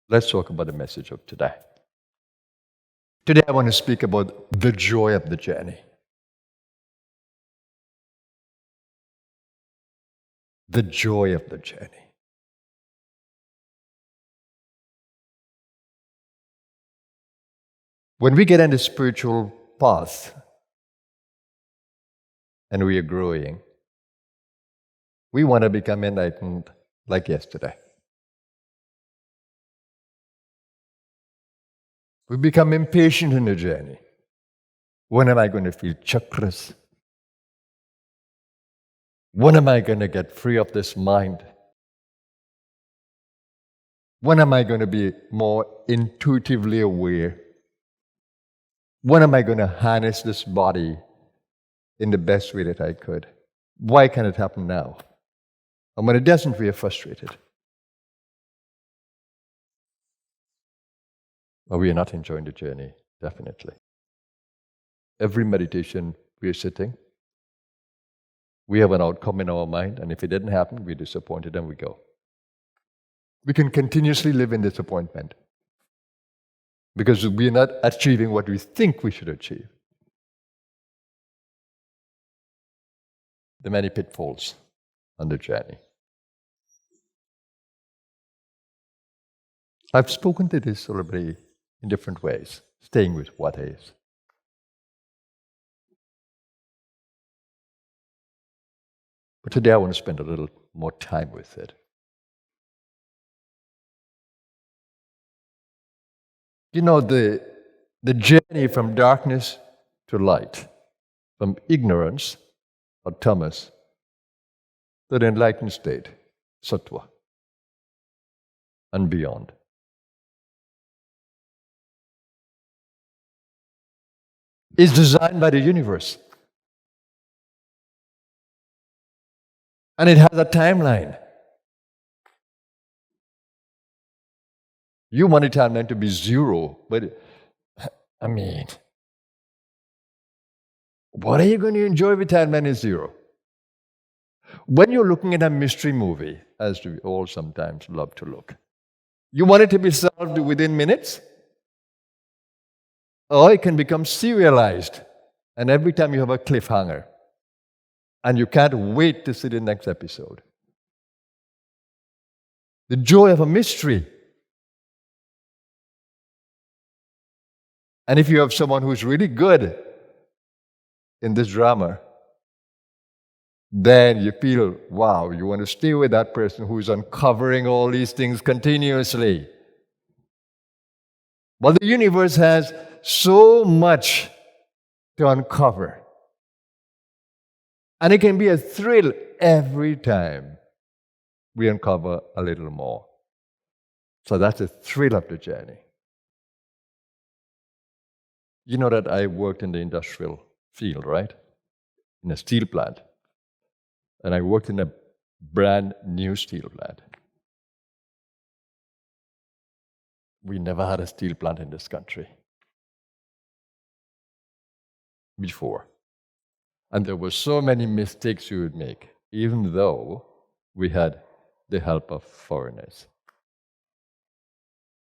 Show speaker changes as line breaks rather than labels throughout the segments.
Let's talk about the message of today. Today I want to speak about the joy of the journey. The joy of the journey. When we get on the spiritual path and we are growing, we want to become enlightened like yesterday. We become impatient in the journey. When am I going to feel chakras? When am I going to get free of this mind? When am I going to be more intuitively aware? When am I going to harness this body in the best way that I could? Why can't it happen now? And when it doesn't, we are frustrated. But we are not enjoying the journey, definitely. Every meditation we are sitting, we have an outcome in our mind, and if it didn't happen, we're disappointed and we go. We can continuously live in disappointment because we are not achieving what we think we should achieve. There are many pitfalls on the journey. I've spoken to this already in different ways, staying with what is. But today I want to spend a little more time with it. You know, the journey from darkness to light, from ignorance or tamas to the enlightened state, sattva, and beyond. Is designed by the universe. And it has a timeline. You want the timeline to be zero, but I mean, what are you going to enjoy if timeline is zero? When you're looking at a mystery movie, as we all sometimes love to look, you want it to be solved within minutes? Or it can become serialized, and every time you have a cliffhanger, and you can't wait to see the next episode. The joy of a mystery. And if you have someone who's really good in this drama, then you feel, wow, you want to stay with that person who's uncovering all these things continuously. But the universe has so much to uncover. And it can be a thrill every time we uncover a little more. So that's the thrill of the journey. You know that I worked in the industrial field, right? In a steel plant. And I worked in a brand new steel plant. We never had a steel plant in this country before. And there were so many mistakes we would make, even though we had the help of foreigners.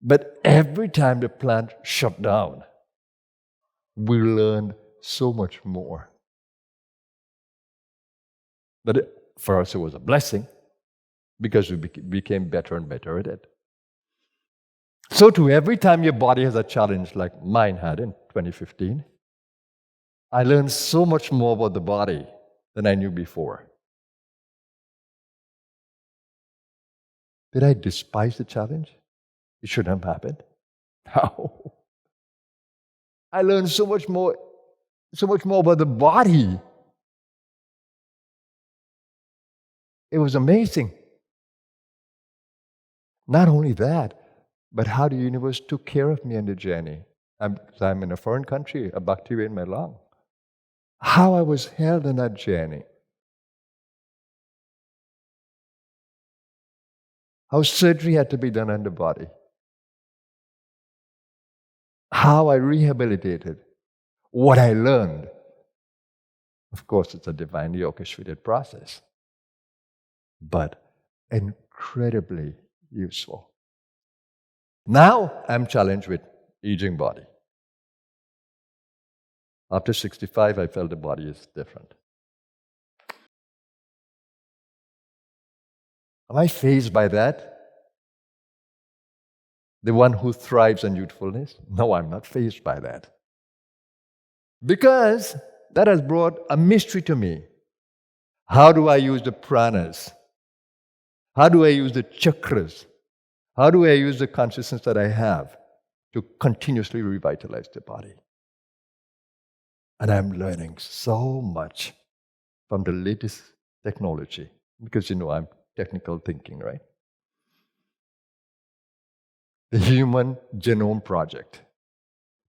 But every time the plant shut down, we learned so much more. But for us, it was a blessing because we became better and better at it. So too, every time your body has a challenge like mine had in 2015, I learned so much more about the body than I knew before. Did I despise the challenge? It shouldn't have happened. No. I learned so much more about the body. It was amazing. Not only that, but how the universe took care of me on the journey. I'm in a foreign country, a bacteria in my lung. How I was held in that journey. How surgery had to be done on the body. How I rehabilitated. What I learned. Of course, it's a divinely orchestrated process, but incredibly useful. Now I'm challenged with aging body. After 65, I felt the body is different. Am I fazed by that? The one who thrives on youthfulness? No, I'm not fazed by that. Because that has brought a mystery to me. How do I use the pranas? How do I use the chakras? How do I use the consciousness that I have to continuously revitalize the body? And I'm learning so much from the latest technology. Because I'm technical thinking, right? The Human Genome Project.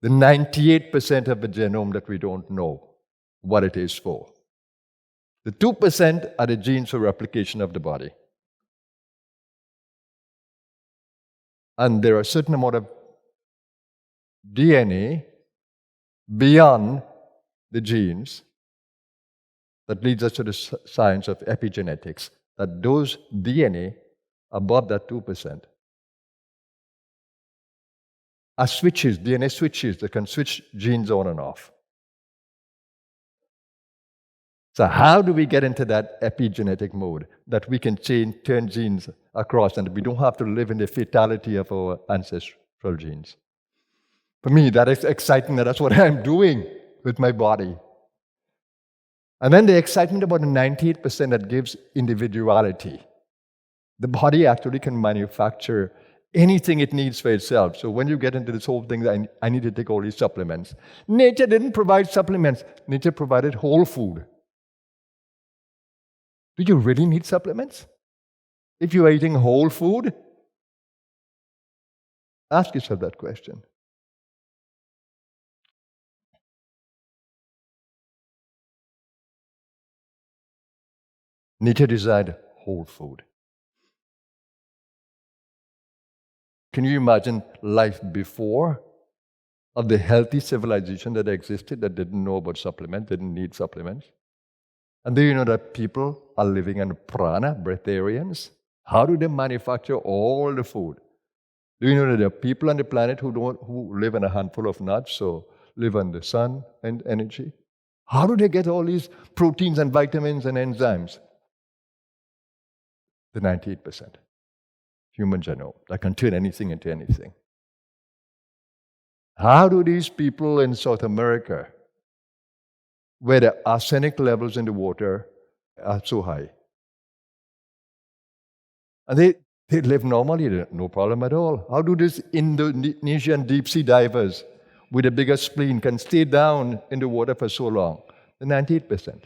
The 98% of the genome that we don't know what it is for. The 2% are the genes for replication of the body. And there are a certain amount of DNA beyond the genes that leads us to the science of epigenetics, that those DNA above that 2% are switches, DNA switches that can switch genes on and off. So how do we get into that epigenetic mode that we can turn genes across and we don't have to live in the fatality of our ancestral genes? For me, that is exciting. That's what I'm doing with my body. And then the excitement about the 98% that gives individuality. The body actually can manufacture anything it needs for itself. So when you get into this whole thing that I need to take all these supplements, nature didn't provide supplements. Nature provided whole food. Do you really need supplements? If you are eating whole food, ask yourself that question. Nature designed whole food. Can you imagine life before of the healthy civilization that existed that didn't know about supplements, didn't need supplements? And do you know that people are living on prana, breatharians? How do they manufacture all the food? Do you know that there are people on the planet who live on a handful of nuts or live on the sun and energy? How do they get all these proteins and vitamins and enzymes? The 98% human genome that can turn anything into anything. How do these people in South America, where the arsenic levels in the water are so high, and they live normally, no problem at all. How do these Indonesian deep-sea divers with a bigger spleen can stay down in the water for so long? The 98%.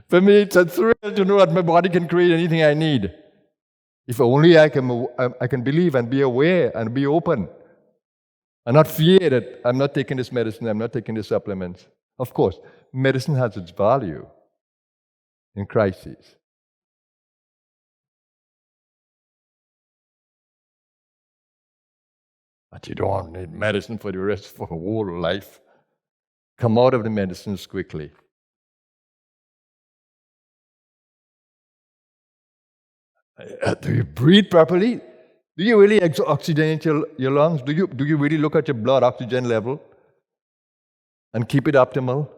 For me, it's a thrill to know that my body can create anything I need. If only I can believe and be aware and be open and not fear that I'm not taking this medicine, I'm not taking this supplements. Of course, medicine has its value in crises. But you don't need medicine for the rest of your whole life. Come out of the medicines quickly. Do you breathe properly? Do you really oxygenate your lungs? Do you really look at your blood oxygen level and keep it optimal?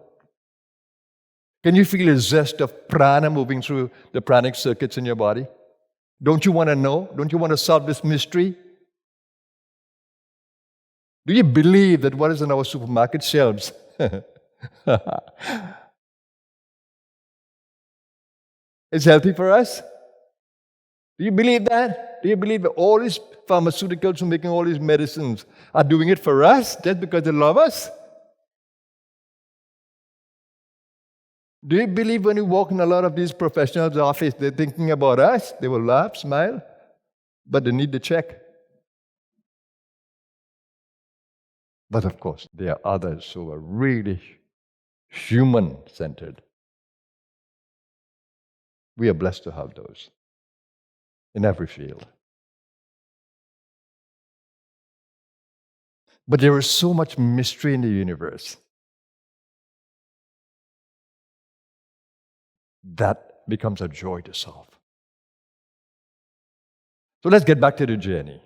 Can you feel the zest of prana moving through the pranic circuits in your body? Don't you want to know? Don't you want to solve this mystery? Do you believe that what is on our supermarket shelves is healthy for us? Do you believe that? Do you believe that all these pharmaceuticals who are making all these medicines are doing it for us just because they love us? Do you believe when you walk in a lot of these professionals' office, they're thinking about us? They will laugh, smile, but they need the check. But of course, there are others who are really human-centered. We are blessed to have those in every field. But there is so much mystery in the universe that becomes a joy to solve. So let's get back to the journey.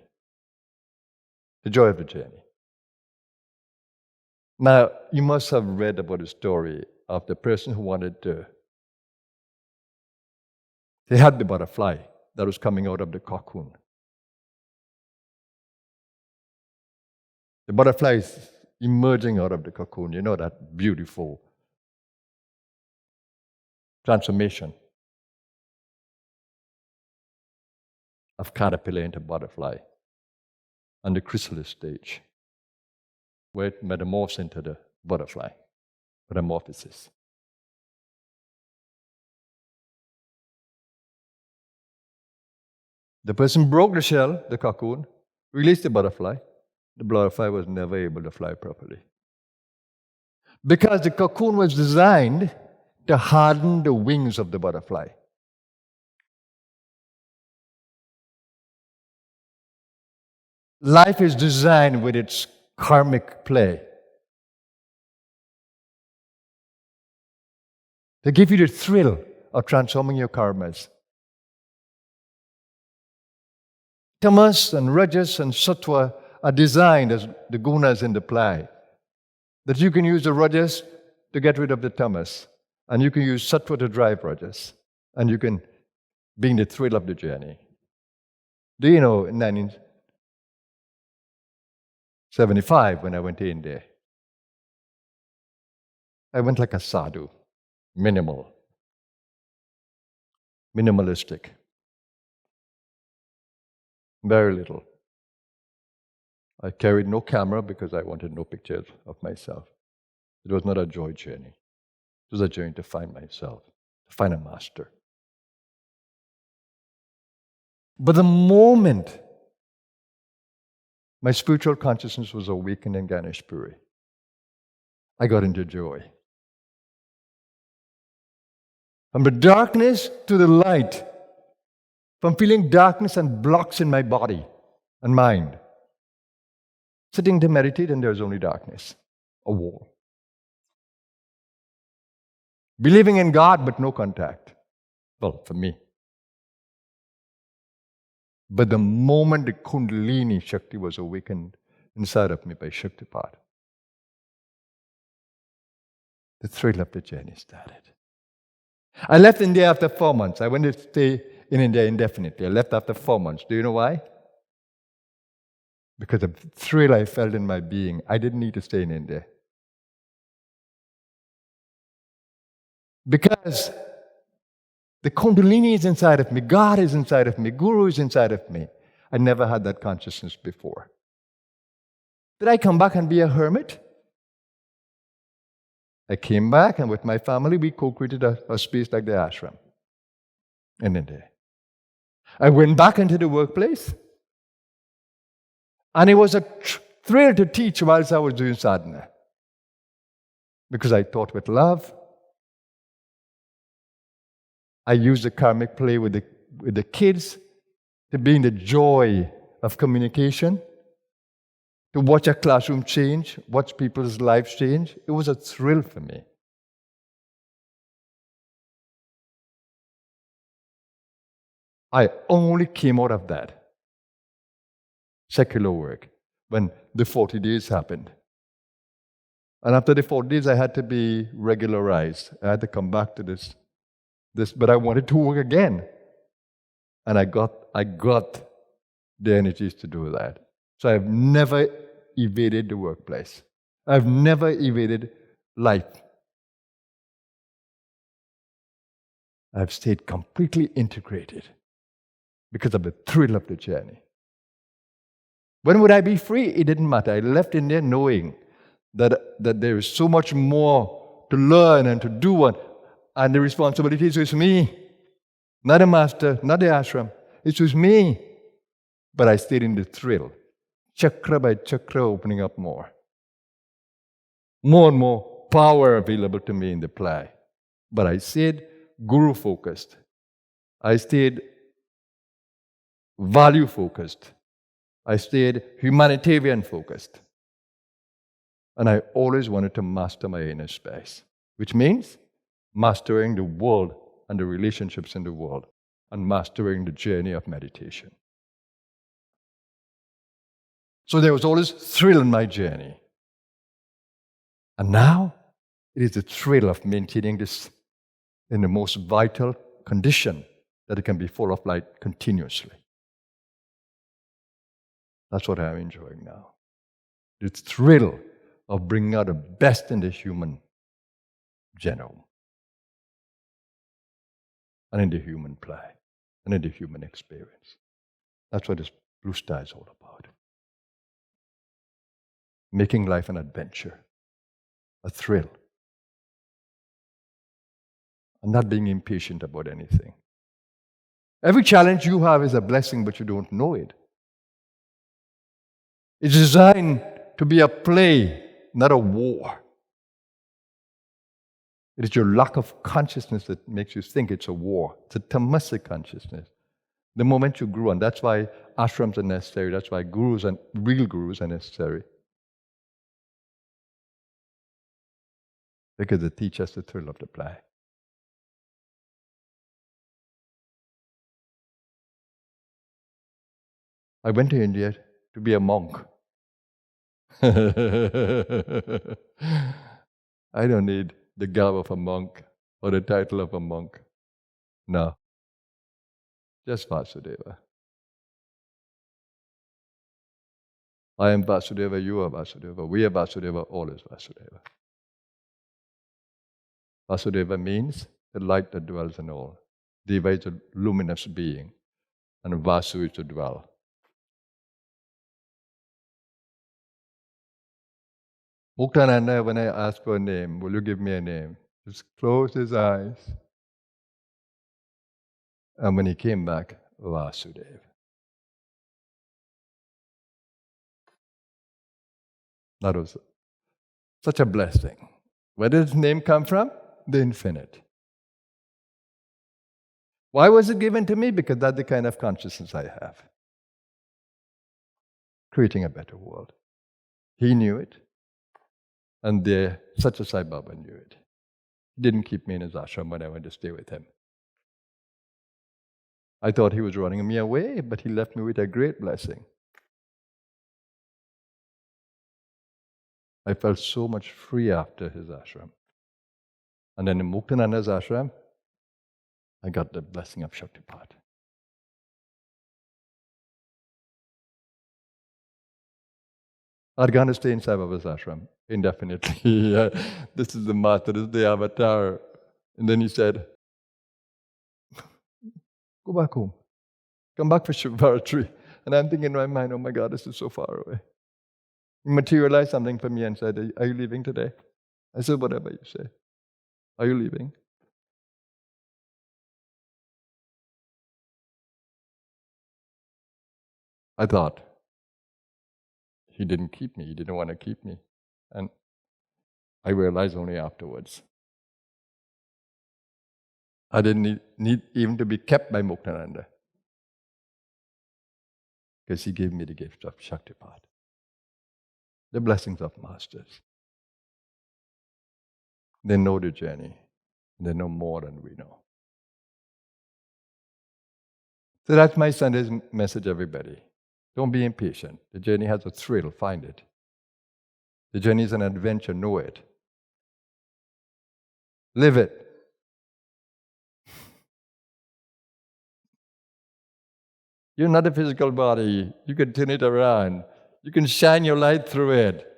The joy of the journey. Now, you must have read about the story of the person who wanted to. They had the butterfly that was coming out of the cocoon. The butterfly is emerging out of the cocoon. You know that beautiful transformation of caterpillar into butterfly on the chrysalis stage, where it metamorphs into the butterfly, metamorphosis. The person broke the shell, the cocoon, released the butterfly. The butterfly was never able to fly properly. Because the cocoon was designed to harden the wings of the butterfly. Life is designed with its karmic play to give you the thrill of transforming your karmas. Tamas and Rajas and Sattva are designed as the gunas in the play. That you can use the Rajas to get rid of the Tamas, and you can use Sattva to drive Rajas, and you can be in the thrill of the journey. Do you know, in 1975, when I went to India, I went like a sadhu, minimalistic. Very little. I carried no camera because I wanted no pictures of myself. It was not a joy journey. It was a journey to find myself, to find a master. But the moment my spiritual consciousness was awakened in Ganesh Puri, I got into joy. From the darkness to the light, from feeling darkness and blocks in my body and mind. Sitting to meditate and there's only darkness, a wall. Believing in God but no contact. Well, for me. But the moment the Kundalini Shakti was awakened inside of me by Shaktipat, the thrill of the journey started. I left India after 4 months. I went to stay in India indefinitely. I left after 4 months. Do you know why? Because of the thrill I felt in my being. I didn't need to stay in India. Because the Kundalini is inside of me, God is inside of me, Guru is inside of me. I never had that consciousness before. Did I come back and be a hermit? I came back, and with my family, we co-created a space like the ashram in India. I went back into the workplace, and it was a thrill to teach whilst I was doing sadhana. Because I taught with love. I used the karmic play with the kids to be in the joy of communication, to watch a classroom change, watch people's lives change. It was a thrill for me. I only came out of that secular work when the 40 days happened. And after the 40 days, I had to be regularized. I had to come back to this, but I wanted to work again. And I got the energies to do that. So I've never evaded the workplace. I've never evaded life. I've stayed completely integrated because of the thrill of the journey. When would I be free? It didn't matter. I left India knowing that there is so much more to learn and to do, and the responsibility is with me. Not the master, not the ashram. It's with me. But I stayed in the thrill. Chakra by chakra opening up more. More and more power available to me in the play. But I stayed guru-focused. I stayed value-focused. I stayed humanitarian-focused. And I always wanted to master my inner space, which means mastering the world and the relationships in the world, and mastering the journey of meditation. So there was always thrill in my journey. And now it is the thrill of maintaining this in the most vital condition that it can be full of light continuously. That's what I'm enjoying now. The thrill of bringing out the best in the human genome, and in the human play, and in the human experience. That's what this blue star is all about. Making life an adventure, a thrill, and not being impatient about anything. Every challenge you have is a blessing, but you don't know it. It's designed to be a play, not a war. It is your lack of consciousness that makes you think it's a war. It's a tamasic consciousness. The moment you grew, and that's why ashrams are necessary, that's why gurus and real gurus are necessary. Because they teach us the thrill of the play. I went to India to be a monk. I don't need the garb of a monk or the title of a monk. No. Just Vasudeva. I am Vasudeva, you are Vasudeva, we are Vasudeva, all is Vasudeva. Vasudeva means the light that dwells in all. Deva is a luminous being, and Vasu is to dwell. Muktananda, when I asked for a name, will you give me a name? Just closed his eyes. And when he came back, Vasudeva. That was such a blessing. Where did his name come from? The infinite. Why was it given to me? Because that's the kind of consciousness I have. Creating a better world. He knew it. And Satya Sai Baba knew it. He didn't keep me in his ashram when I went to stay with him. I thought he was running me away, but he left me with a great blessing. I felt so much free after his ashram. And then in Muktananda's ashram, I got the blessing of Shaktipat. I'd gone to stay in Sai Baba's ashram indefinitely. This is the master, this is the avatar. And then he said, go back home. Come back for Shivaratri. And I'm thinking in my mind, oh my God, this is so far away. He materialized something for me and said, are you leaving today? I said, whatever you say. Are you leaving? I thought, he didn't keep me. He didn't want to keep me. And I realized only afterwards. I didn't need even to be kept by Muktananda. Because he gave me the gift of Shaktipat. The blessings of masters. They know the journey. They know more than we know. So that's my Sunday's message, everybody. Don't be impatient. The journey has a thrill. Find it. The journey is an adventure. Know it. Live it. You're not a physical body. You can turn it around. You can shine your light through it.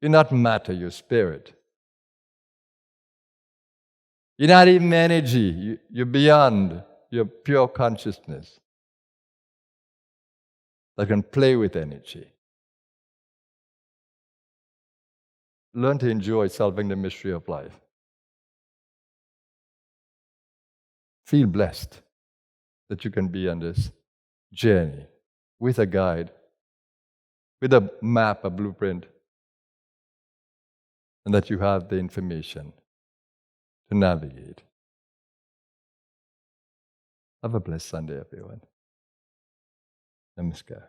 You're not matter, you're spirit. You're not even energy. You're beyond. You're pure consciousness that can play with energy. Learn to enjoy solving the mystery of life. Feel blessed that you can be on this journey with a guide, with a map, a blueprint, and that you have the information to navigate. Have a blessed Sunday, everyone. Namaskar.